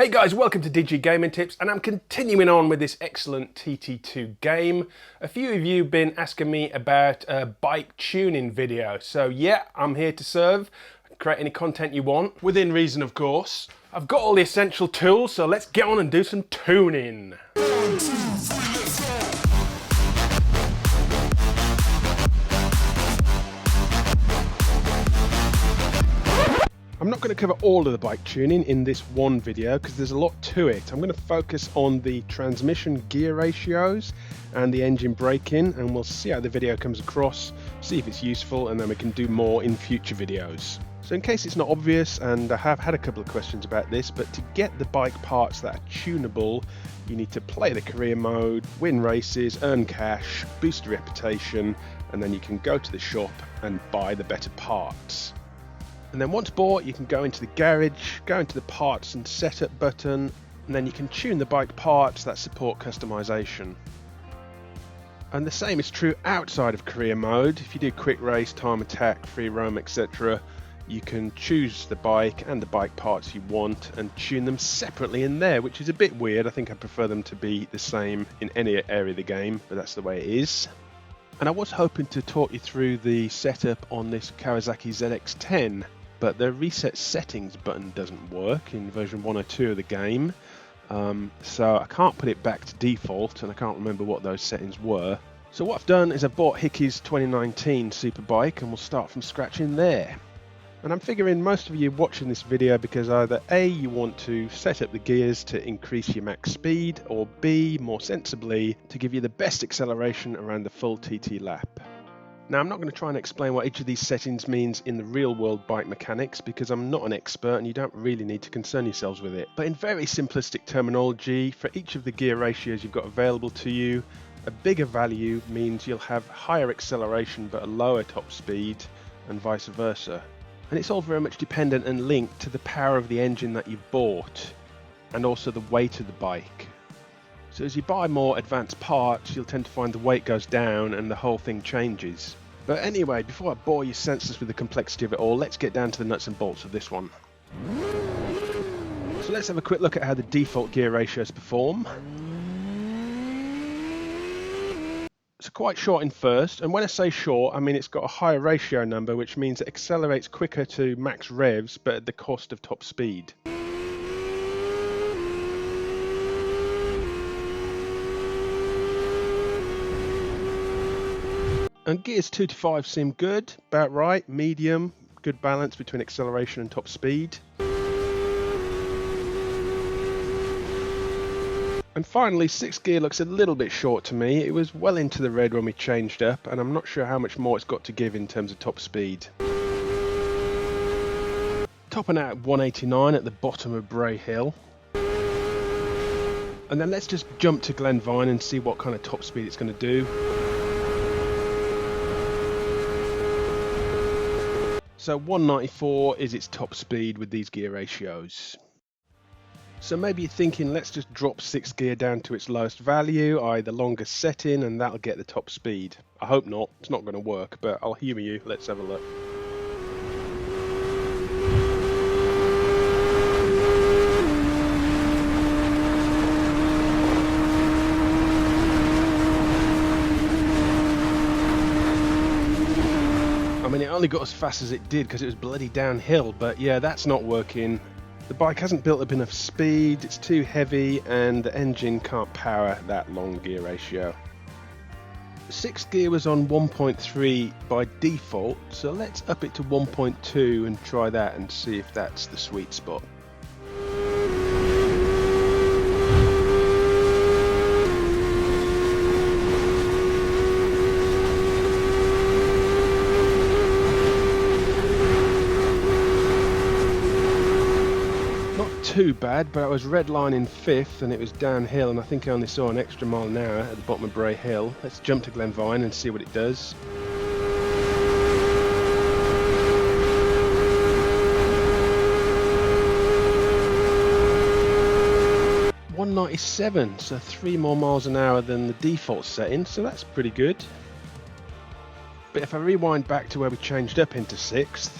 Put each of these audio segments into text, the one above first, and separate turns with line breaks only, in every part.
Hey guys, welcome to DG Gaming Tips, and I'm continuing on with this excellent TT2 game. A few of you have been asking me about a bike tuning video, so yeah, I'm here to serve. Create any content you want, within reason of course. I've got all the essential tools, so let's get on and do some tuning. I'm not going to cover all of the bike tuning in this one video because there's a lot to it. I'm going to focus on the transmission gear ratios and the engine braking, and we'll see how the video comes across, see if it's useful, and then we can do more in future videos. So in case it's not obvious, and I have had a couple of questions about this, but to get the bike parts that are tunable, you need to play the career mode, win races, earn cash, boost your reputation, and then you can go to the shop and buy the better parts. And then once bought, you can go into the garage, go into the parts and setup button, and then you can tune the bike parts that support customization. And the same is true outside of career mode. If you do quick race, time attack, free roam, etc., you can choose the bike and the bike parts you want and tune them separately in there, which is a bit weird. I think I prefer them to be the same in any area of the game, but that's the way it is. And I was hoping to talk you through the setup on this Kawasaki ZX-10, but the reset settings button doesn't work in version 102 of the game, so I can't put it back to default, and I can't remember what those settings were. So what I've done is I bought Hickey's 2019 Superbike, and we'll start from scratch in there. And I'm figuring most of you watching this video because either A, you want to set up the gears to increase your max speed, or B, more sensibly, to give you the best acceleration around the full TT lap. Now, I'm not going to try and explain what each of these settings means in the real world bike mechanics because I'm not an expert and you don't really need to concern yourselves with it. But in very simplistic terminology, for each of the gear ratios you've got available to you, a bigger value means you'll have higher acceleration but a lower top speed, and vice versa. And it's all very much dependent and linked to the power of the engine that you've bought and also the weight of the bike. So as you buy more advanced parts, you'll tend to find the weight goes down and the whole thing changes. But anyway, before I bore you senseless with the complexity of it all, let's get down to the nuts and bolts of this one. So let's have a quick look at how the default gear ratios perform. It's quite short in first, and when I say short, I mean it's got a higher ratio number, which means it accelerates quicker to max revs, but at the cost of top speed. And gears 2 to 5 seem good, about right, medium, good balance between acceleration and top speed. And finally, 6th gear looks a little bit short to me. It was well into the red when we changed up, and I'm not sure how much more it's got to give in terms of top speed. Topping out at 189 at the bottom of Bray Hill. And then let's just jump to Glenvine and see what kind of top speed it's going to do. So 194 is its top speed with these gear ratios. So maybe you're thinking, let's just drop 6th gear down to its lowest value, i.e. the longest setting, and that'll get the top speed. I hope not, it's not going to work, but I'll humour you, let's have a look. I mean, it only got as fast as it did because it was bloody downhill, but yeah, that's not working. The bike hasn't built up enough speed, it's too heavy, and the engine can't power that long gear ratio. 6th gear was on 1.3 by default, so let's up it to 1.2 and try that and see if that's the sweet spot. Too bad, but I was redlining 5th and it was downhill, and I think I only saw an extra mile an hour at the bottom of Bray Hill. Let's jump to Glenvine and see what it does. .197, so 3 more miles an hour than the default setting, so that's pretty good. But if I rewind back to where we changed up into 6th,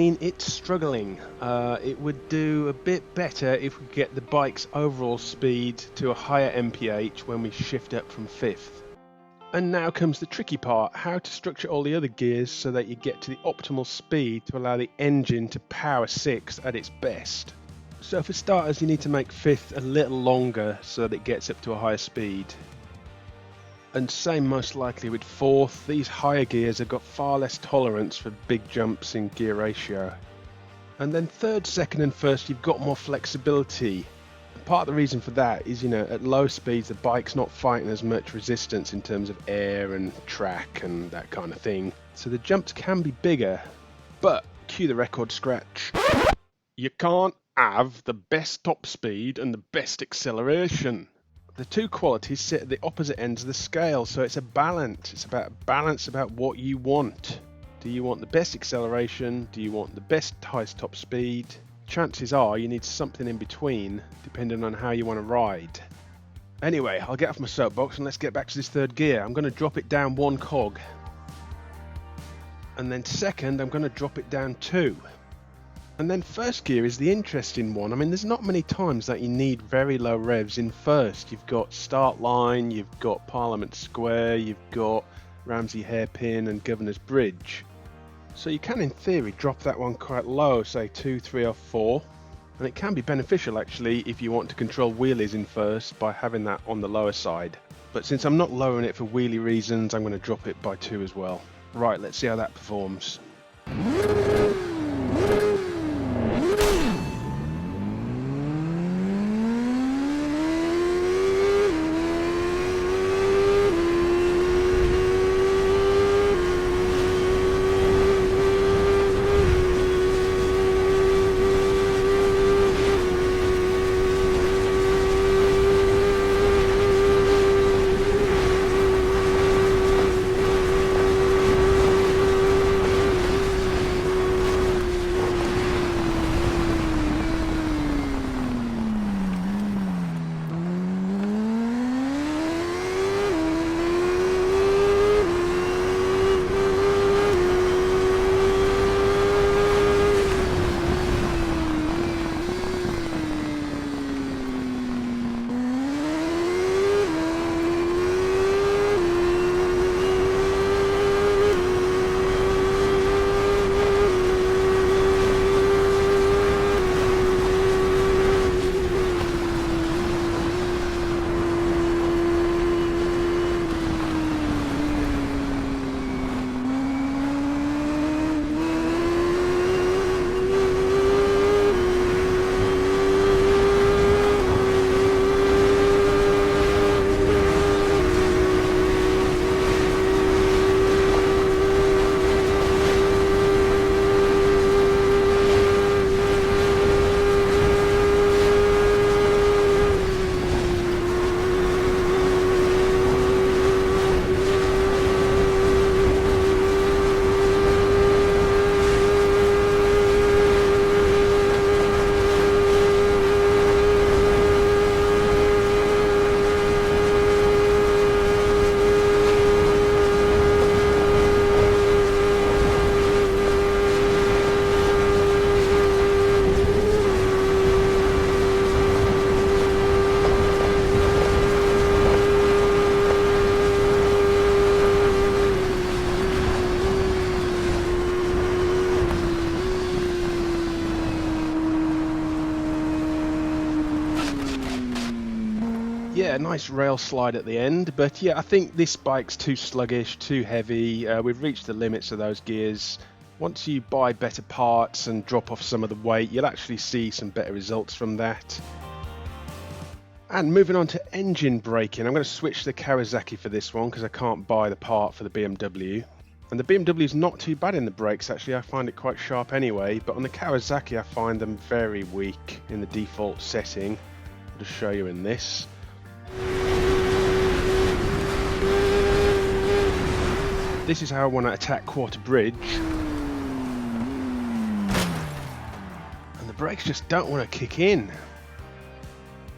mean, it's struggling. It would do a bit better if we get the bike's overall speed to a higher MPH when we shift up from 5th. And now comes the tricky part, how to structure all the other gears so that you get to the optimal speed to allow the engine to power 6th at its best. So for starters, you need to make 5th a little longer so that it gets up to a higher speed. And same most likely with 4th, these higher gears have got far less tolerance for big jumps in gear ratio. And then 3rd, 2nd and 1st, you've got more flexibility. Part of the reason for that is, at low speeds the bike's not fighting as much resistance in terms of air and track and that kind of thing. So the jumps can be bigger, but cue the record scratch. You can't have the best top speed and the best acceleration. The two qualities sit at the opposite ends of the scale, so it's a balance. It's about balance about what you want. Do you want the best acceleration? Do you want the best highest top speed? Chances are you need something in between, depending on how you want to ride. Anyway, I'll get off my soapbox and let's get back to this 3rd gear. I'm going to drop it down 1 cog. And then 2nd, I'm going to drop it down 2. And then 1st gear is the interesting one. I mean, there's not many times that you need very low revs in 1st. You've got Start Line, you've got Parliament Square, you've got Ramsey Hairpin and Governor's Bridge. So you can in theory drop that one quite low, say 2, 3 or 4. And it can be beneficial actually if you want to control wheelies in 1st by having that on the lower side. But since I'm not lowering it for wheelie reasons, I'm going to drop it by 2 as well. Right, let's see how that performs. Yeah, nice rail slide at the end, but yeah, I think this bike's too sluggish, too heavy. We've reached the limits of those gears. Once you buy better parts and drop off some of the weight, you'll actually see some better results from that. And moving on to engine braking, I'm going to switch to the Kawasaki for this one because I can't buy the part for the BMW. And the BMW is not too bad in the brakes, actually. I find it quite sharp anyway, but on the Kawasaki I find them very weak in the default setting. I'll just show you in this. This is how I want to attack Quarter Bridge. And the brakes just don't want to kick in.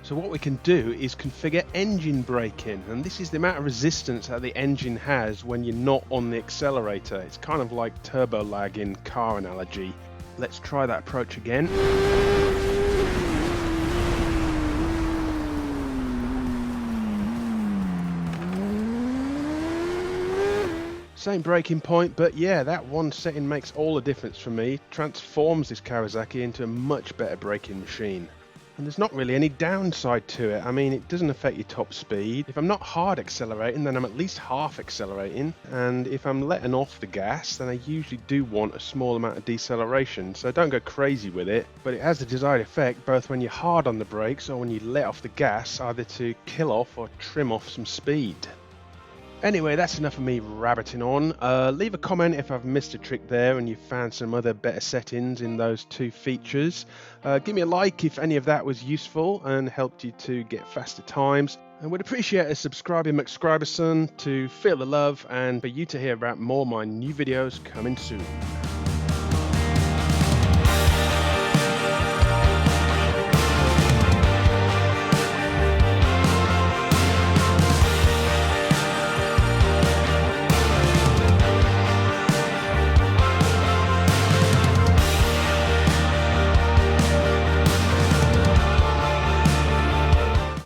So what we can do is configure engine braking, and this is the amount of resistance that the engine has when you're not on the accelerator. It's kind of like turbo lag in car analogy. Let's try that approach again. Same braking point, but yeah, that one setting makes all the difference for me. Transforms this Kawasaki into a much better braking machine. And there's not really any downside to it. I mean, it doesn't affect your top speed. If I'm not hard accelerating, then I'm at least half accelerating. And if I'm letting off the gas, then I usually do want a small amount of deceleration. So don't go crazy with it. But it has the desired effect both when you're hard on the brakes or when you let off the gas, either to kill off or trim off some speed. Anyway, that's enough of me rabbiting on. Leave a comment if I've missed a trick there and you've found some other better settings in those two features. Give me a like if any of that was useful and helped you to get faster times. And would appreciate a subscribing McScriberson to feel the love and for you to hear about more of my new videos coming soon.